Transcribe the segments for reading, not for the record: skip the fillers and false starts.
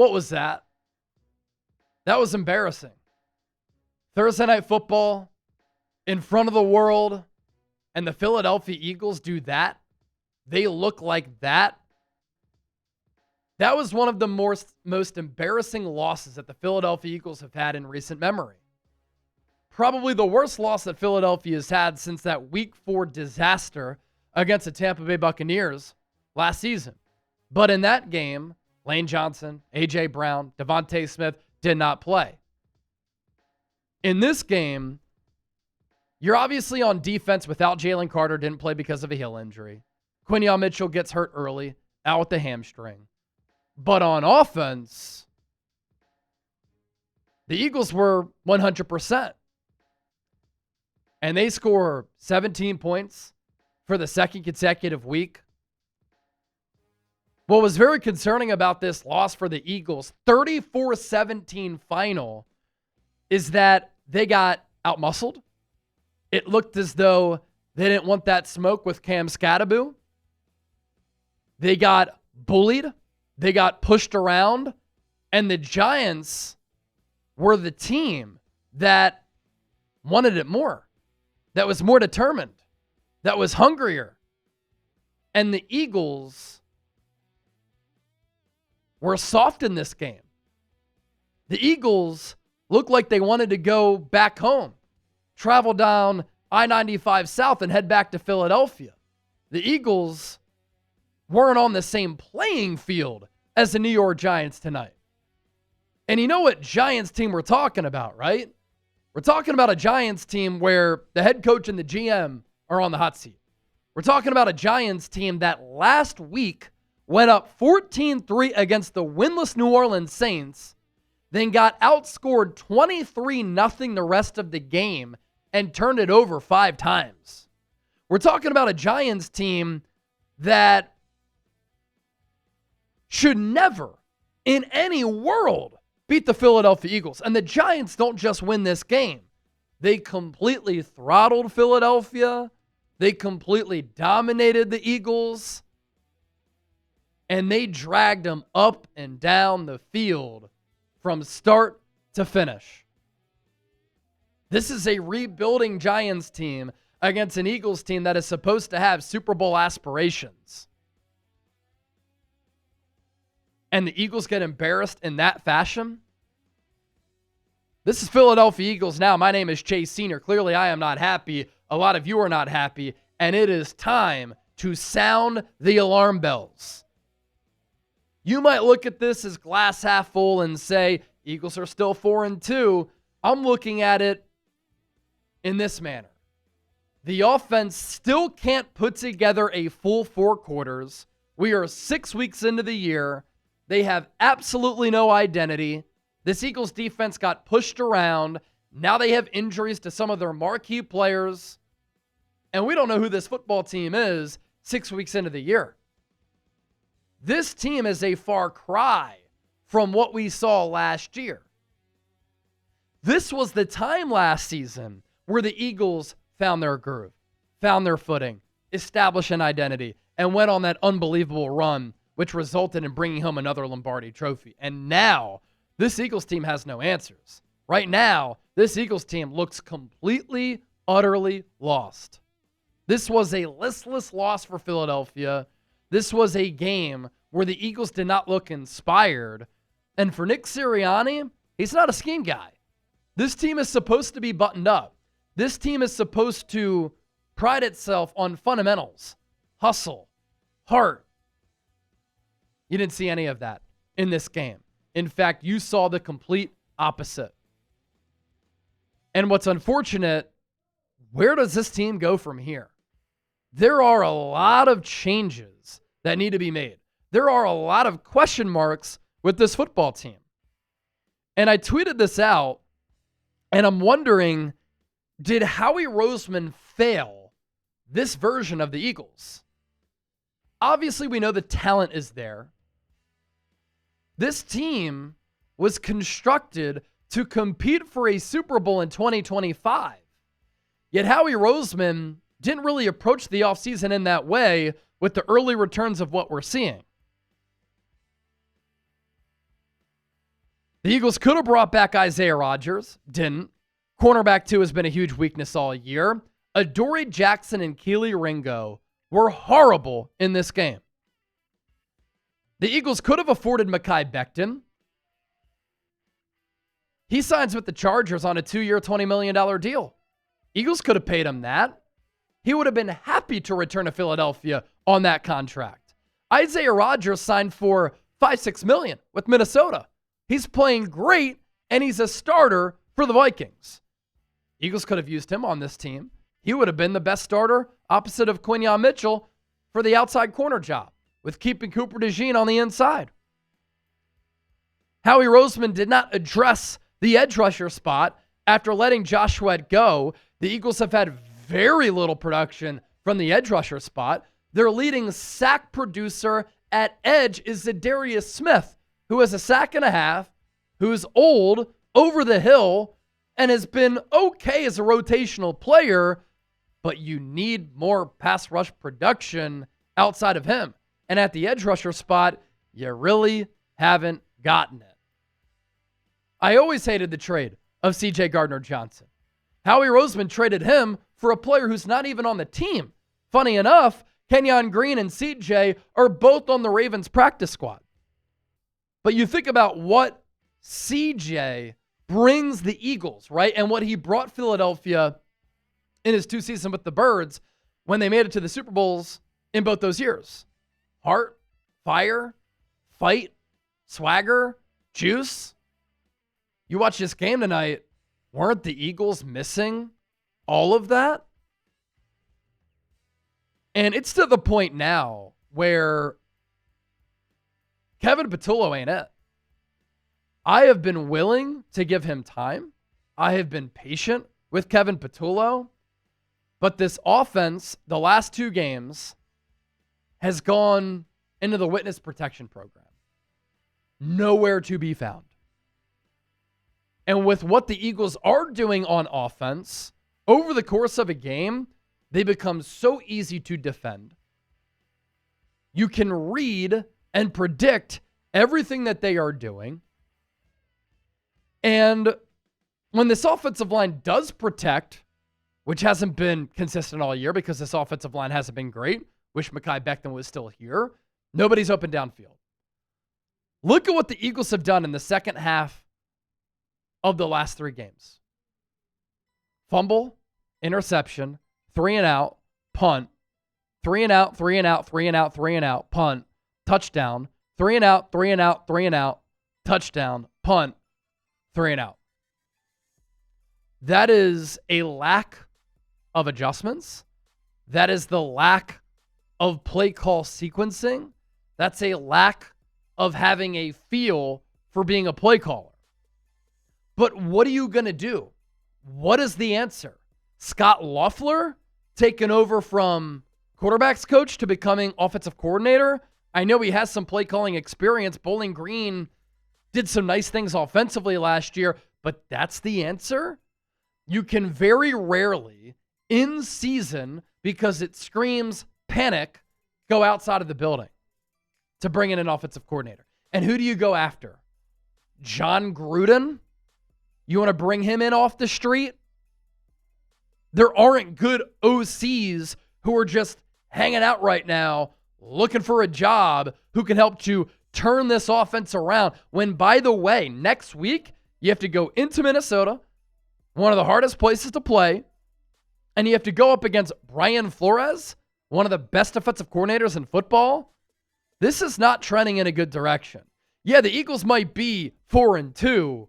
What was that? That was embarrassing. Thursday Night Football in front of the world, and the Philadelphia Eagles do that. They look like that. That was one of the most embarrassing losses that the Philadelphia Eagles have had in recent memory. Probably the worst loss that Philadelphia has had since that Week 4 disaster against the Tampa Bay Buccaneers last season. But in that game, Lane Johnson, A.J. Brown, Devontae Smith did not play. In this game, you're obviously on defense without Jalen Carter, didn't play because of a heel injury. Quinyon Mitchell gets hurt early, out with the hamstring. But on offense, the Eagles were 100%. And they score 17 points for the second consecutive week. What was very concerning about this loss for the Eagles, 34-17 final, is that they got outmuscled. It looked as though they didn't want that smoke with Cam Skattebo. They got bullied. They got pushed around. And the Giants were the team that wanted it more, that was more determined, that was hungrier. And the Eagles were soft in this game. The Eagles looked like they wanted to go back home, travel down I-95 South and head back to Philadelphia. The Eagles weren't on the same playing field as the New York Giants tonight. And you know what Giants team we're talking about, right? We're talking about a Giants team where the head coach and the GM are on the hot seat. We're talking about a Giants team that last week went up 14-3 against the winless New Orleans Saints, then got outscored 23-0 the rest of the game and turned it over 5 times. We're talking about a Giants team that should never, in any world, beat the Philadelphia Eagles. And the Giants don't just win this game. They completely throttled Philadelphia. They completely dominated the Eagles. And they dragged them up and down the field from start to finish. This is a rebuilding Giants team against an Eagles team that is supposed to have Super Bowl aspirations. And the Eagles get embarrassed in that fashion? This is Philadelphia Eagles now. My name is Chase Sr. Clearly, I am not happy. A lot of you are not happy. And it is time to sound the alarm bells. You might look at this as glass half full and say, Eagles are still 4-2. I'm looking at it in this manner. The offense still can't put together a full 4 quarters. We are 6 weeks into the year. They have absolutely no identity. This Eagles defense got pushed around. Now they have injuries to some of their marquee players. And we don't know who this football team is 6 weeks into the year. This team is a far cry from what we saw last year. This was the time last season where the Eagles found their groove, found their footing, established an identity, and went on that unbelievable run, which resulted in bringing home another Lombardi trophy. And now, this Eagles team has no answers. Right now, this Eagles team looks completely, utterly lost. This was a listless loss for Philadelphia. This was a game where the Eagles did not look inspired. And for Nick Sirianni, he's not a scheme guy. This team is supposed to be buttoned up. This team is supposed to pride itself on fundamentals, hustle, heart. You didn't see any of that in this game. In fact, you saw the complete opposite. And what's unfortunate, where does this team go from here? There are a lot of changes that need to be made. There are a lot of question marks with this football team. And I tweeted this out, and I'm wondering, did Howie Roseman fail this version of the Eagles? Obviously, we know the talent is there. This team was constructed to compete for a Super Bowl in 2025. Yet Howie Roseman didn't really approach the offseason in that way with the early returns of what we're seeing. The Eagles could have brought back Isaiah Rodgers, didn't. Cornerback 2 has been a huge weakness all year. Adoree Jackson and Kelee Ringo were horrible in this game. The Eagles could have afforded Mekhi Becton. He signs with the Chargers on a 2-year, $20 million deal. Eagles could have paid him that. He would have been happy to return to Philadelphia on that contract. Isaiah Rodgers signed for $5-6 million with Minnesota. He's playing great, and he's a starter for the Vikings. Eagles could have used him on this team. He would have been the best starter opposite of Quinyon Mitchell for the outside corner job, with keeping Cooper DeJean on the inside. Howie Roseman did not address the edge rusher spot after letting Josh Sweat go. The Eagles have had very little production from the edge rusher spot. Their leading sack producer at edge is Zadarius Smith, who has a sack and a half, who's old, over the hill, and has been okay as a rotational player, but you need more pass rush production outside of him. And at the edge rusher spot, you really haven't gotten it. I always hated the trade of C.J. Gardner-Johnson. Howie Roseman traded him for a player who's not even on the team. Funny enough, Kenyon Green and C.J. are both on the Ravens practice squad. But you think about what C.J. brings the Eagles, right? And what he brought Philadelphia in his 2 seasons with the Birds when they made it to the Super Bowls in both those years. Heart, fire, fight, swagger, juice. You watch this game tonight, weren't the Eagles missing all of that? And it's to the point now where Kevin Patullo ain't it. I have been willing to give him time. I have been patient with Kevin Patullo. But this offense, the last 2 games, has gone into the witness protection program. Nowhere to be found. And with what the Eagles are doing on offense, over the course of a game, they become so easy to defend. You can read and predict everything that they are doing. And when this offensive line does protect, which hasn't been consistent all year because this offensive line hasn't been great. Wish Mekhi Becton was still here. Nobody's open downfield. Look at what the Eagles have done in the second half of the last 3 games. Fumble, interception, 3 and out, punt, 3 and out, 3 and out, 3 and out, 3 and out, punt, touchdown, 3 and out, 3 and out, 3 and out, touchdown, punt, 3 and out. That is a lack of adjustments. That is the lack of play call sequencing. That's a lack of having a feel for being a play caller. But what are you going to do? What is the answer? Scott Loeffler taking over from quarterback's coach to becoming offensive coordinator? I know he has some play calling experience. Bowling Green did some nice things offensively last year, but that's the answer? You can very rarely, in season, because it screams panic, go outside of the building to bring in an offensive coordinator. And who do you go after? John Gruden? You want to bring him in off the street? There aren't good OCs who are just hanging out right now looking for a job who can help to turn this offense around. When, by the way, next week, you have to go into Minnesota, one of the hardest places to play, and you have to go up against Brian Flores, one of the best defensive coordinators in football. This is not trending in a good direction. Yeah, the Eagles might be 4-2.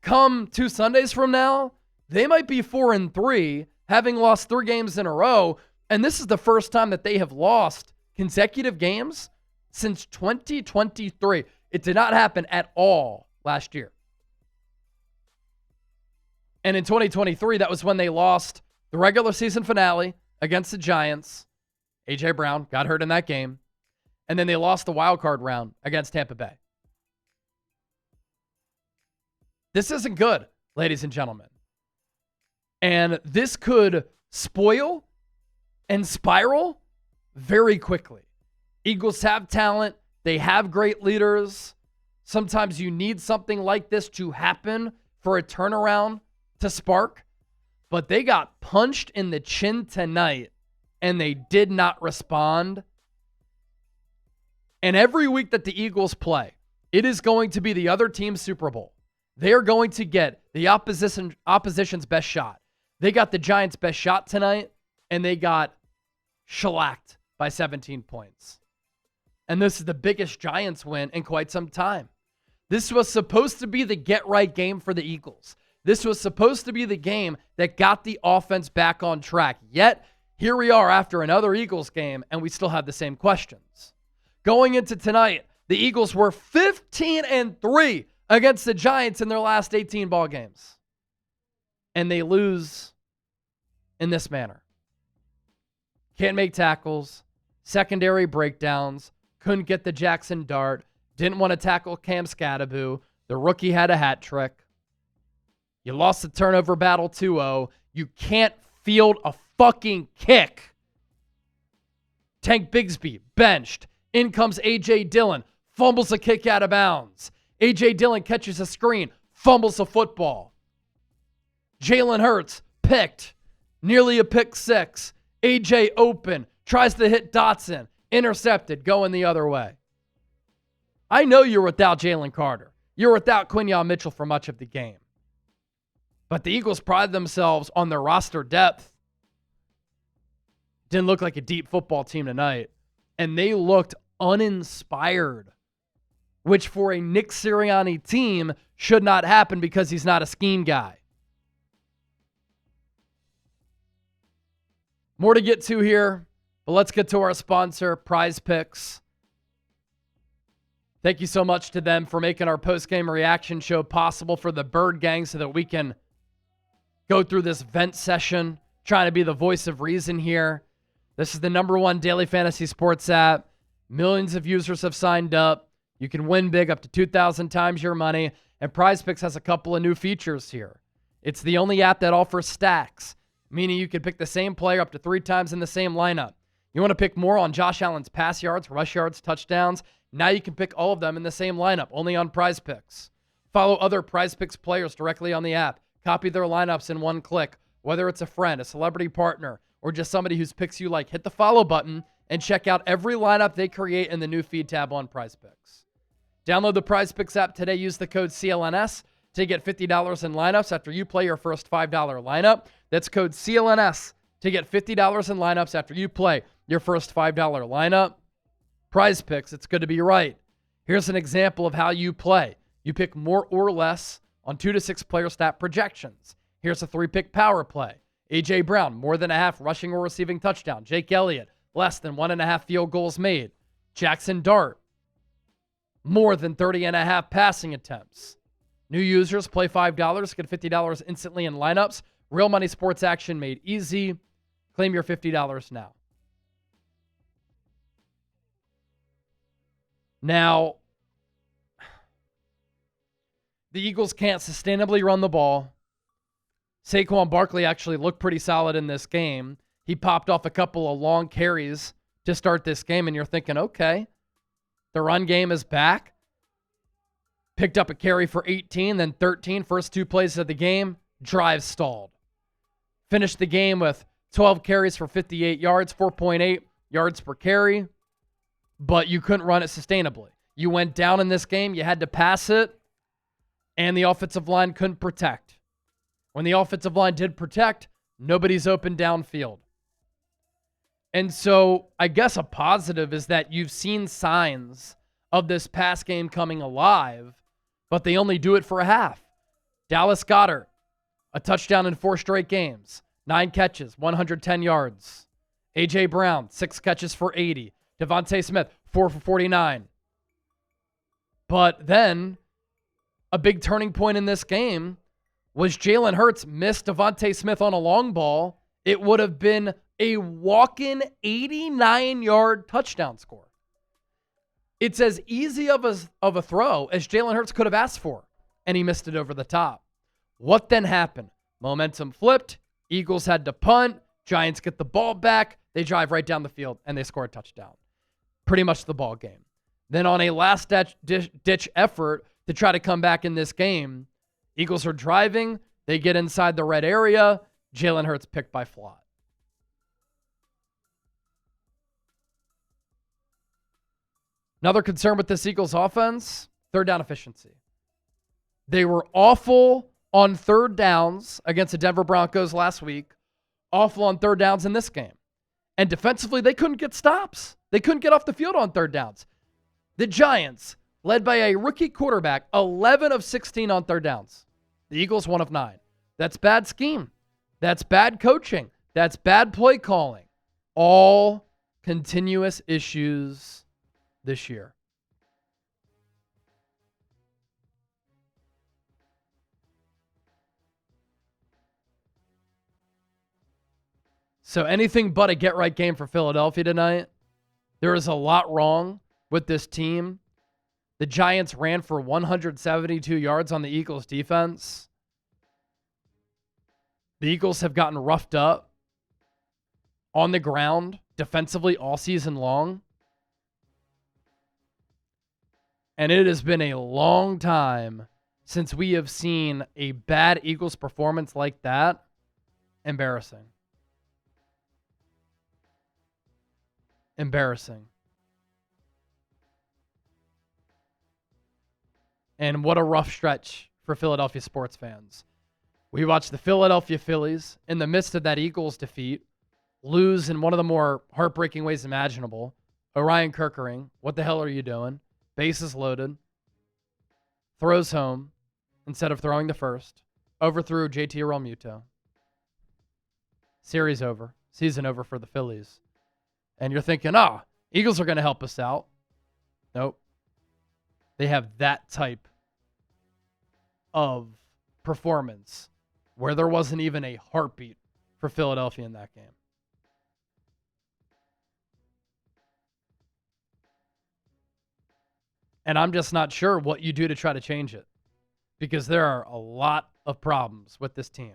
Come 2 Sundays from now, they might be 4-3, having lost 3 games in a row, and this is the first time that they have lost consecutive games since 2023. It did not happen at all last year. And in 2023, that was when they lost the regular season finale against the Giants. A.J. Brown got hurt in that game. And then they lost the wild card round against Tampa Bay. This isn't good, ladies and gentlemen. And this could spoil and spiral very quickly. Eagles have talent. They have great leaders. Sometimes you need something like this to happen for a turnaround to spark. But they got punched in the chin tonight, and they did not respond. And every week that the Eagles play, it is going to be the other team's Super Bowl. They are going to get the opposition's best shot. They got the Giants' best shot tonight, and they got shellacked by 17 points. And this is the biggest Giants win in quite some time. This was supposed to be the get-right game for the Eagles. This was supposed to be the game that got the offense back on track. Yet, here we are after another Eagles game, and we still have the same questions. Going into tonight, the Eagles were 15-3 against the Giants in their last 18 ball games. And they lose in this manner. Can't make tackles, secondary breakdowns, couldn't get the Jaxson Dart, didn't want to tackle Cam Skattebo. The rookie had a hat trick. You lost the turnover battle 2-0. You can't field a fucking kick. Tank Bigsby, benched. In comes A.J. Dillon, fumbles a kick out of bounds. A.J. Dillon catches a screen, fumbles a football. Jalen Hurts, picked. Nearly a pick six. A.J. open, tries to hit Dotson. Intercepted, going the other way. I know you're without Jalen Carter. You're without Quinyon Mitchell for much of the game. But the Eagles pride themselves on their roster depth. Didn't look like a deep football team tonight. And they looked uninspired, which for a Nick Sirianni team should not happen because he's not a scheme guy. More to get to here, but let's get to our sponsor, Prize Picks. Thank you so much to them for making our post-game reaction show possible for the Bird Gang so that we can go through this vent session, trying to be the voice of reason here. This is the #1 daily fantasy sports app. Millions of users have signed up. You can win big up to 2,000 times your money. And Prize Picks has a couple of new features here. It's the only app that offers stacks, meaning you can pick the same player up to 3 times in the same lineup. You want to pick more on Josh Allen's pass yards, rush yards, touchdowns? Now you can pick all of them in the same lineup, only on Prize Picks. Follow other Prize Picks players directly on the app. Copy their lineups in one click. Whether it's a friend, a celebrity partner, or just somebody whose picks you like, hit the follow button and check out every lineup they create in the new feed tab on Prize Picks. Download the Prize Picks app today. Use the code CLNS to get $50 in lineups after you play your first $5 lineup. That's code CLNS to get $50 in lineups after you play your first $5 lineup. Prize Picks, it's good to be right. Here's an example of how you play. You pick more or less on 2 to 6 player stat projections. Here's a 3-pick power play. A.J. Brown, more than a half rushing or receiving touchdown. Jake Elliott, less than 1.5 field goals made. Jaxson Dart, more than 30.5 passing attempts. New users play $5, get $50 instantly in lineups. Real money sports action made easy. Claim your $50 now. Now, the Eagles can't sustainably run the ball. Saquon Barkley actually looked pretty solid in this game. He popped off a couple of long carries to start this game, and you're thinking, okay, the run game is back. Picked up a carry for 18, then 13. First 2 plays of the game, drive stalled. Finished the game with 12 carries for 58 yards, 4.8 yards per carry, but you couldn't run it sustainably. You went down in this game, you had to pass it, and the offensive line couldn't protect. When the offensive line did protect, nobody's open downfield. And so I guess a positive is that you've seen signs of this pass game coming alive, but they only do it for a half. Dallas Goedert, a touchdown in 4 straight games, 9 catches, 110 yards. A.J. Brown, 6 catches for 80. Devontae Smith, 4 for 49. But then a big turning point in this game was Jalen Hurts missed Devontae Smith on a long ball. It would have been a walk-in 89-yard touchdown score. It's as easy of a throw as Jalen Hurts could have asked for, and he missed it over the top. What then happened? Momentum flipped. Eagles had to punt. Giants get the ball back. They drive right down the field, and they score a touchdown. Pretty much the ball game. Then on a last-ditch effort to try to come back in this game, Eagles are driving. They get inside the red area. Jalen Hurts picked by Flott. Another concern with this Eagles offense, third down efficiency. They were awful on third downs against the Denver Broncos last week, awful on third downs in this game. And defensively, they couldn't get stops. They couldn't get off the field on third downs. The Giants, led by a rookie quarterback, 11 of 16 on third downs. The Eagles, 1 of 9. That's bad scheme. That's bad coaching. That's bad play calling. All continuous issues this year. So anything but a get-right game for Philadelphia tonight. There is a lot wrong with this team. The Giants ran for 172 yards on the Eagles' defense. The Eagles have gotten roughed up on the ground defensively all season long. And it has been a long time since we have seen a bad Eagles performance like that. Embarrassing. Embarrassing. And what a rough stretch for Philadelphia sports fans. We watched the Philadelphia Phillies, in the midst of that Eagles defeat, lose in one of the more heartbreaking ways imaginable. Orion Kirkering, what the hell are you doing? Bases loaded. Throws home instead of throwing the first. Overthrew JT Realmuto. Series over. Season over for the Phillies. And you're thinking, Eagles are going to help us out. Nope. They have that type of performance where there wasn't even a heartbeat for Philadelphia in that game. And I'm just not sure what you do to try to change it, because there are a lot of problems with this team.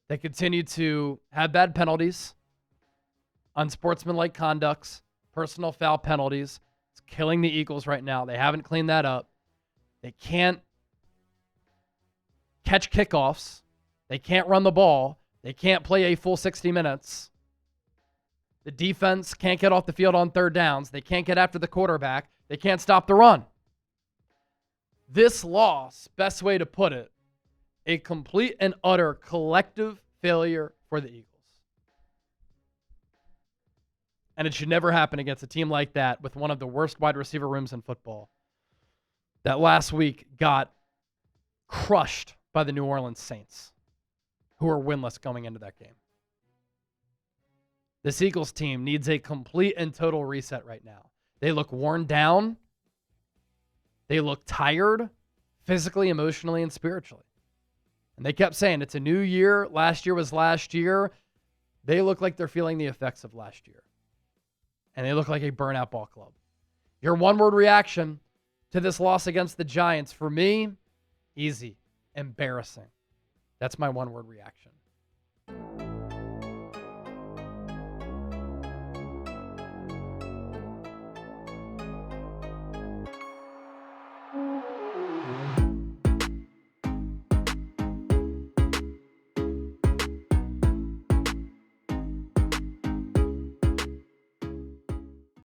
They continue to have bad penalties, unsportsmanlike conducts, personal foul penalties. It's killing the Eagles right now. They haven't cleaned that up. They can't catch kickoffs. They can't run the ball. They can't play a full 60 minutes. The defense can't get off the field on third downs. They can't get after the quarterback. They can't stop the run. This loss, best way to put it, a complete and utter collective failure for the Eagles. And it should never happen against a team like that with one of the worst wide receiver rooms in football that last week got crushed by the New Orleans Saints, who are winless going into that game. This Eagles team needs a complete and total reset right now. They look worn down. They look tired, physically, emotionally, and spiritually. And they kept saying it's a new year. Last year was last year. They look like they're feeling the effects of last year. And they look like a burnout ball club. Your one-word reaction to this loss against the Giants, for me, easy. Embarrassing. That's my one-word reaction.